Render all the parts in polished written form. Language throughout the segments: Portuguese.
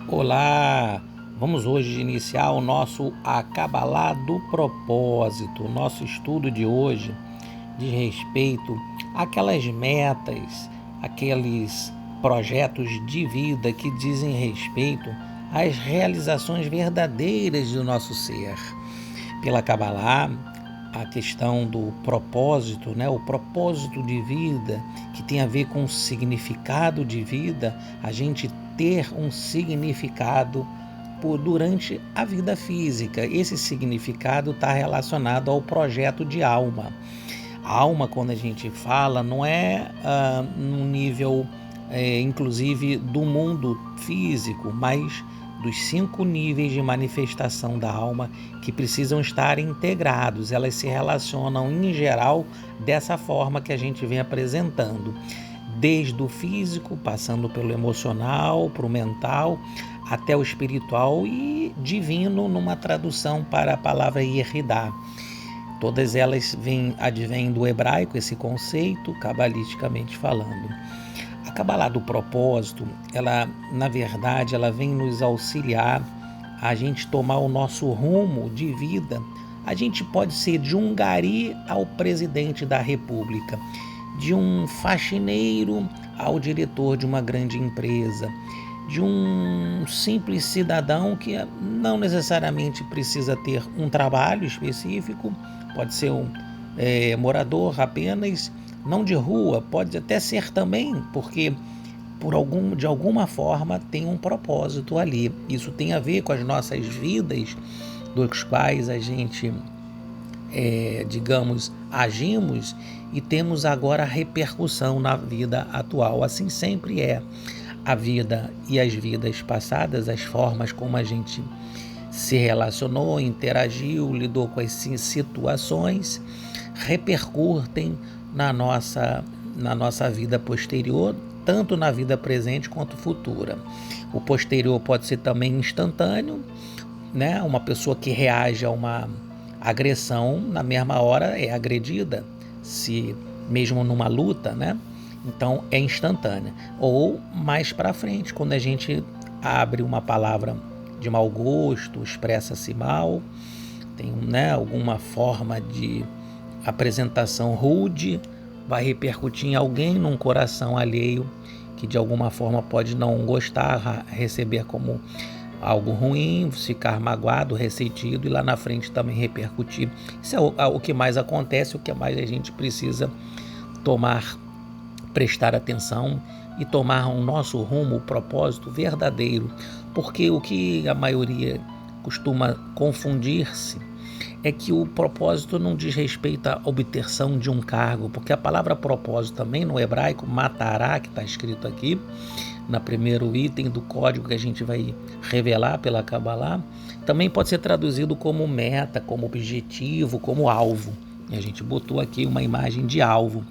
Olá! Vamos hoje iniciar o nosso A Cabalá do Propósito. O nosso estudo de hoje diz respeito àquelas metas, aqueles projetos de vida que dizem respeito às realizações verdadeiras do nosso ser. Pela Cabalá, a questão do propósito, o propósito de vida, que tem a ver com o significado de vida, a gente ter um significado durante a vida física. Esse significado está relacionado ao projeto de alma. A alma, quando a gente fala, não é num nível, inclusive, do mundo físico, mas dos 5 níveis de manifestação da alma que precisam estar integrados. Elas se relacionam, em geral, dessa forma que a gente vem apresentando. Desde o físico, passando pelo emocional, para o mental, até o espiritual e divino, numa tradução para a palavra Yeridá. Todas elas advêm do hebraico, esse conceito, cabalisticamente falando. A Cabalá do Propósito, na verdade, ela vem nos auxiliar a gente tomar o nosso rumo de vida. A gente pode ser de um gari ao presidente da República, de um faxineiro ao diretor de uma grande empresa, de um simples cidadão que não necessariamente precisa ter um trabalho específico, pode ser um morador apenas, não de rua, pode até ser também, porque de alguma forma tem um propósito ali. Isso tem a ver com as nossas vidas, dos quais a gente, agimos e temos agora repercussão na vida atual. Assim sempre é. A vida e as vidas passadas, as formas como a gente se relacionou, interagiu, lidou com as situações, repercutem na nossa vida posterior, tanto na vida presente quanto futura. O posterior pode ser também instantâneo, uma pessoa que reage a uma agressão, na mesma hora é agredida, se mesmo numa luta, Então é instantânea. Ou mais para frente, quando a gente abre uma palavra de mau gosto, expressa-se mal, tem alguma forma de apresentação rude, vai repercutir em alguém, num coração alheio, que de alguma forma pode não gostar, receber como algo ruim, ficar magoado, ressentido e lá na frente também repercutir. Isso é o que mais acontece, o que mais a gente precisa prestar atenção e tomar o nosso rumo, o propósito verdadeiro, porque o que a maioria costuma confundir-se é que o propósito não diz respeito à obtenção de um cargo, porque a palavra propósito também no hebraico, matará, que está escrito aqui, no primeiro item do código que a gente vai revelar pela Cabalá, também pode ser traduzido como meta, como objetivo, como alvo. E a gente botou aqui uma imagem de alvo,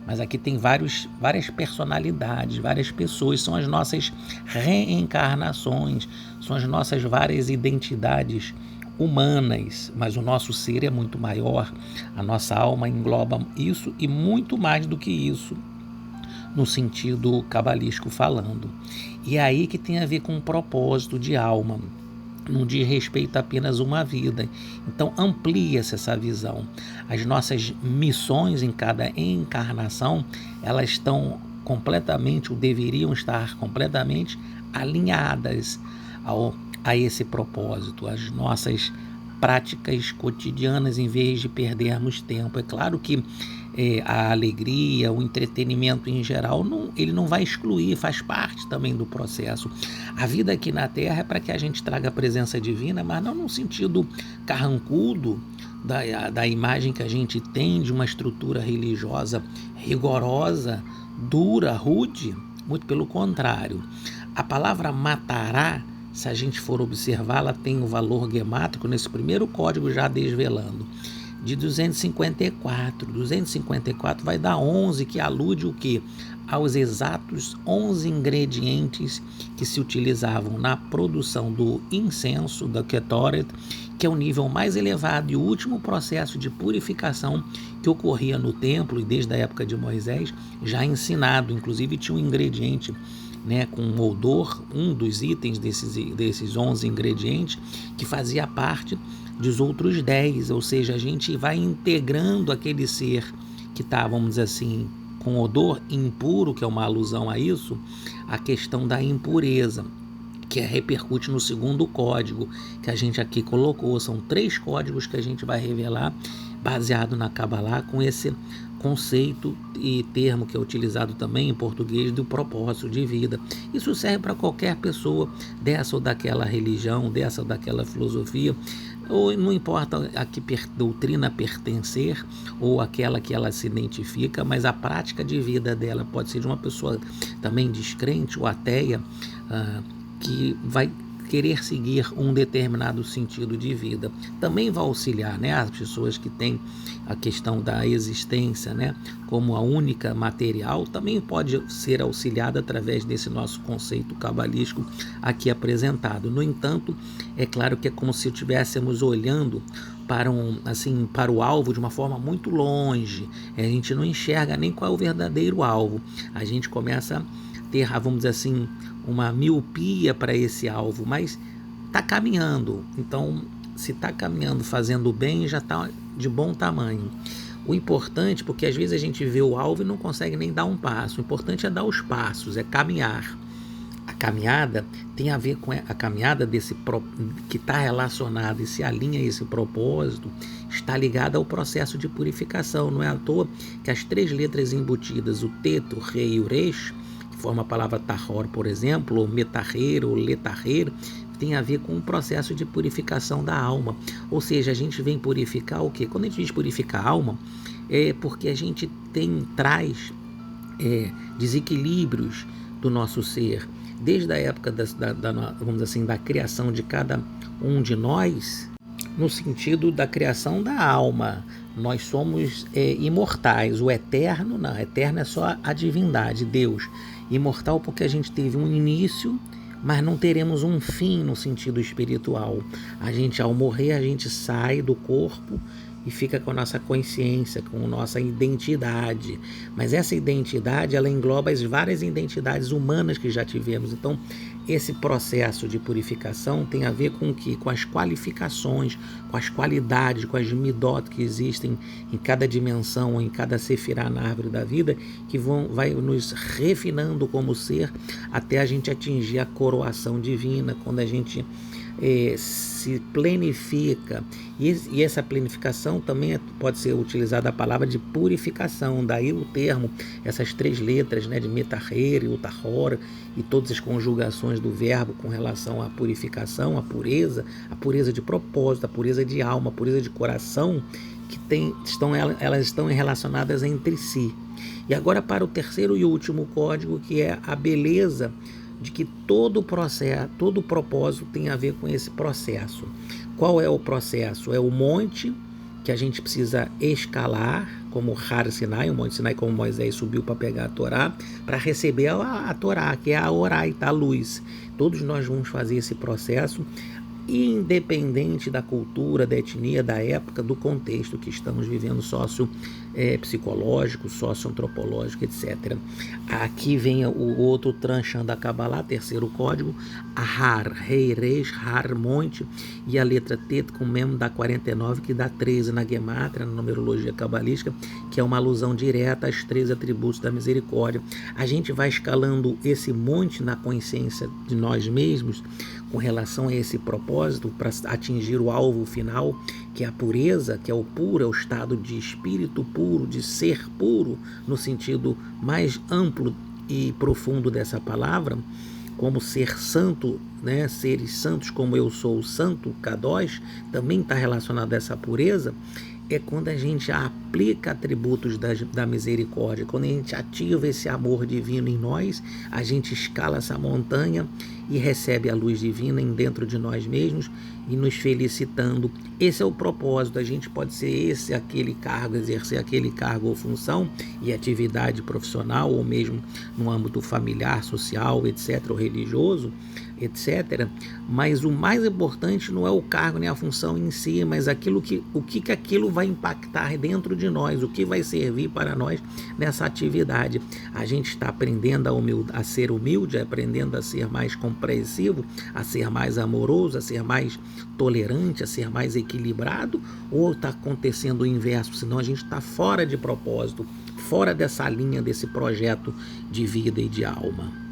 mas aqui tem várias personalidades, várias pessoas, são as nossas reencarnações, são as nossas várias identidades humanas, mas o nosso ser é muito maior, a nossa alma engloba isso e muito mais do que isso, no sentido cabalístico falando. E é aí que tem a ver com um propósito de alma, não diz respeito a apenas uma vida. Então amplia-se essa visão. As nossas missões em cada encarnação, elas estão completamente, ou deveriam estar completamente alinhadas a esse propósito, as nossas práticas cotidianas, em vez de perdermos tempo. É claro que a alegria, o entretenimento em geral, ele não vai excluir, faz parte também do processo. A vida aqui na Terra é para que a gente traga a presença divina, mas não no sentido carrancudo da imagem que a gente tem de uma estrutura religiosa rigorosa, dura, rude. Muito pelo contrário. A palavra matará, se a gente for observar, ela tem um valor gemátrico nesse primeiro código já desvelando, de 254. 254 vai dar 11, que alude o quê? Aos exatos 11 ingredientes que se utilizavam na produção do incenso, da Ketoret, que é o nível mais elevado e o último processo de purificação que ocorria no templo e desde a época de Moisés, já ensinado. Inclusive tinha um ingrediente né, com odor, um dos itens desses 11 ingredientes, que fazia parte dos outros 10, ou seja, a gente vai integrando aquele ser que está, vamos dizer assim, com odor impuro, que é uma alusão a isso, a questão da impureza, que repercute no segundo código que a gente aqui colocou. São 3 códigos que a gente vai revelar baseado na Kabbalah, com esse conceito e termo que é utilizado também em português do propósito de vida. Isso serve para qualquer pessoa dessa ou daquela religião, dessa ou daquela filosofia, ou não importa a que doutrina pertencer ou aquela que ela se identifica, mas a prática de vida dela pode ser de uma pessoa também descrente ou ateia, que vai querer seguir um determinado sentido de vida. Também vai auxiliar, né, as pessoas que têm a questão da existência, né, como a única material, também pode ser auxiliada através desse nosso conceito cabalístico aqui apresentado. No entanto, é claro que é como se estivéssemos olhando para para o alvo de uma forma muito longe. A gente não enxerga nem qual é o verdadeiro alvo. A gente começa a ter, vamos dizer assim, uma miopia para esse alvo, mas está caminhando. Então, se está caminhando fazendo bem, já está de bom tamanho. O importante, porque às vezes a gente vê o alvo e não consegue nem dar um passo, o importante é dar os passos, é caminhar. A caminhada tem a ver com a caminhada que está relacionada e se alinha a esse propósito, está ligada ao processo de purificação. Não é à toa que as 3 letras embutidas, o teto, rei e o resh, forma a palavra tahor, por exemplo, ou metaher, ou letaher, tem a ver com o processo de purificação da alma. Ou seja, a gente vem purificar o quê? Quando a gente diz purificar a alma, é porque a gente traz desequilíbrios do nosso ser. Desde a época vamos dizer assim, da criação de cada um de nós, no sentido da criação da alma. Nós somos imortais. O eterno, não, eterno é só a divindade, Deus. Imortal porque a gente teve um início, mas não teremos um fim no sentido espiritual. A gente, ao morrer, a gente sai do corpo e fica com a nossa consciência, com a nossa identidade. Mas essa identidade, ela engloba as várias identidades humanas que já tivemos. Então, esse processo de purificação tem a ver com o quê? Com as qualificações, com as qualidades, com as midot que existem em cada dimensão, em cada sefirá na árvore da vida, que vai nos refinando como ser até a gente atingir a coroação divina, quando a gente se planifica. E essa planificação também pode ser utilizada a palavra de purificação, daí o termo, essas 3 letras, né, de metaher e utahor, e todas as conjugações do verbo com relação à purificação, a pureza de propósito, a pureza de alma, a pureza de coração, que elas estão relacionadas entre si. E agora para o terceiro e último código, que é a beleza de que todo o propósito tem a ver com esse processo. Qual é o processo? É o monte que a gente precisa escalar, como Har Sinai, o Monte Sinai, como Moisés subiu para pegar a Torá, para receber a Torá, que é a Oraita, a luz. Todos nós vamos fazer esse processo, independente da cultura, da etnia, da época, do contexto que estamos vivendo, psicológico, socioantropológico, etc. Aqui vem o outro tranchão da Kabbalah, terceiro código, a Har, Rei, Reis, Har, monte, e a letra Tet com Mem dá 49, que dá 13 na Gemátria, na numerologia cabalística, que é uma alusão direta aos 13 atributos da misericórdia. A gente vai escalando esse monte na consciência de nós mesmos, com relação a esse propósito, para atingir o alvo final, que é a pureza, que é o puro, é o estado de espírito puro, de ser puro, no sentido mais amplo e profundo dessa palavra, como ser santo, né? Seres santos como eu sou o santo, Kadosh, também está relacionado a essa pureza. É quando a gente aplica atributos da misericórdia, quando a gente ativa esse amor divino em nós, a gente escala essa montanha e recebe a luz divina em dentro de nós mesmos e nos felicitando. Esse é o propósito. A gente pode ser esse, aquele cargo, exercer aquele cargo ou função e atividade profissional, ou mesmo no âmbito familiar, social, etc., ou religioso, etc. Mas o mais importante não é o cargo nem a função em si, mas o que aquilo vai impactar dentro de nós, o que vai servir para nós nessa atividade. A gente está aprendendo a ser humilde, aprendendo a ser mais compreensivo, a ser mais amoroso, a ser mais tolerante, a ser mais equilibrado, ou está acontecendo o inverso? Senão a gente está fora de propósito, fora dessa linha, desse projeto de vida e de alma.